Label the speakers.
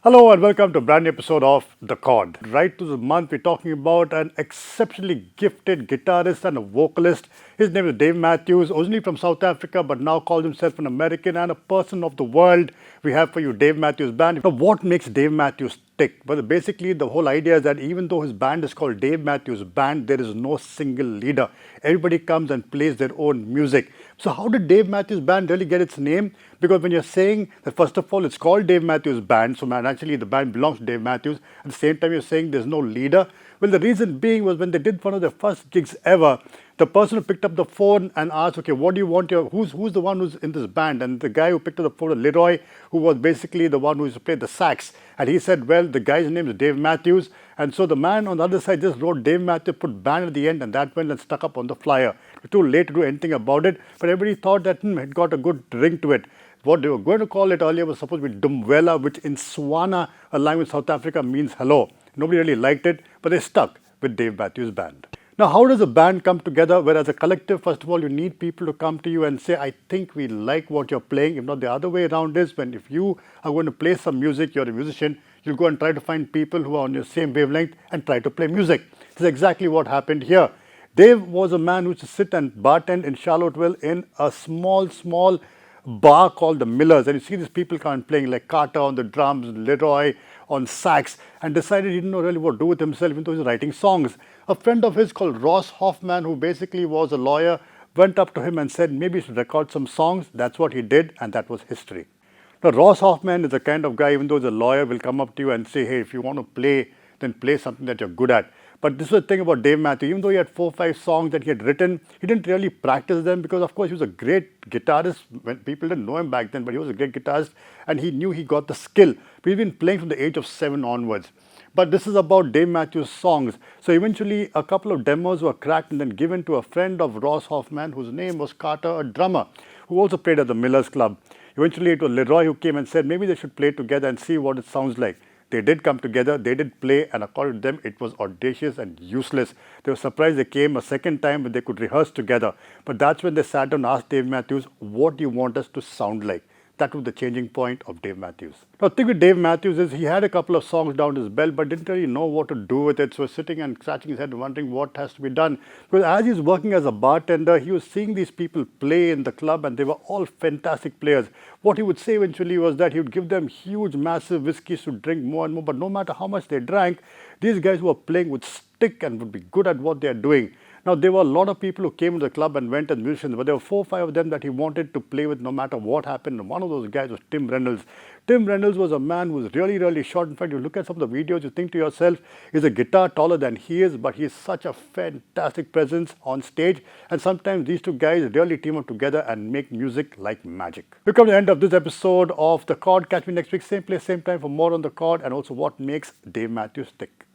Speaker 1: Hello and welcome to a brand new episode of The Chord. Right to the month, we're talking about an exceptionally gifted guitarist and a vocalist. His name is Dave Matthews, originally from South Africa, but now calls himself an American and a person of the world. We have for you Dave Matthews Band. Now, what makes Dave Matthews tick? Well, basically, the whole idea is that even though his band is called Dave Matthews Band, there is no single leader. Everybody comes and plays their own music. So, how did Dave Matthews Band really get its name? Because when you're saying that, first of all, it's called Dave Matthews Band, so man, actually the band belongs to Dave Matthews. At the same time, you're saying there's no leader. Well, the reason being was when they did one of their first gigs ever, the person who picked up the phone and asked, "Okay, what do you want? Who's the one who's in this band?" And the guy who picked up the phone was Leroy, who was basically the one who used to play the sax. And he said, "Well, the guy's name is Dave Matthews." And so the man on the other side just wrote Dave Matthews, put band at the end, and that went and stuck up on the flyer. It was too late to do anything about it, but everybody thought that it got a good ring to it. What they were going to call it earlier was supposed to be Dumvela, which in Swana, a language in South Africa, means hello. Nobody really liked it, but they stuck with Dave Matthews Band. Now, how does a band come together? Where as a collective, first of all, you need people to come to you and say, "I think we like what you're playing." If not, the other way around is when if you are going to play some music, you're a musician, you'll go and try to find people who are on your same wavelength and try to play music. This is exactly what happened here. Dave was a man who used to sit and bartend in Charlottesville in a small bar called the Millers, and you see these people come and playing like Carter on the drums, Leroy on sax, and decided he didn't know really what to do with himself, even though he was writing songs. A friend of his called Ross Hoffman, who basically was a lawyer, went up to him and said maybe he should record some songs. That's what he did, and that was history. Now, Ross Hoffman is the kind of guy, even though he's a lawyer, will come up to you and say, "Hey, if you want to play, then play something that you're good at." But this was the thing about Dave Matthews. Even though he had 4 or 5 songs that he had written, he didn't really practice them because, of course, he was a great guitarist. When people didn't know him back then, but he was a great guitarist and he knew he got the skill. But he's been playing from the age of 7 onwards. But this is about Dave Matthews' songs. So eventually, a couple of demos were cracked and then given to a friend of Ross Hoffman, whose name was Carter, a drummer, who also played at the Millers Club. Eventually, it was Leroy who came and said maybe they should play together and see what it sounds like. They did come together, they did play, and according to them, it was audacious and useless. They were surprised they came a second time when they could rehearse together. But that's when they sat down and asked Dave Matthews, "What do you want us to sound like?" That was the changing point of Dave Matthews. Now, the thing with Dave Matthews is he had a couple of songs down his belt, but didn't really know what to do with it. So, he was sitting and scratching his head, wondering what has to be done. Because as he's working as a bartender, he was seeing these people play in the club, and they were all fantastic players. What he would say eventually was that he would give them huge, massive whiskeys to drink more and more, but no matter how much they drank, these guys who were playing would stick and would be good at what they are doing. Now, there were a lot of people who came to the club and went as musicians, but there were 4 or 5 of them that he wanted to play with no matter what happened. And one of those guys was Tim Reynolds. Tim Reynolds was a man who was really short. In fact, you look at some of the videos, you think to yourself, he's a guitar taller than he is, but he's such a fantastic presence on stage. And sometimes these two guys really team up together and make music like magic. We come to the end of this episode of The Chord. Catch me next week, same place, same time for more on The Chord and also what makes Dave Matthews tick.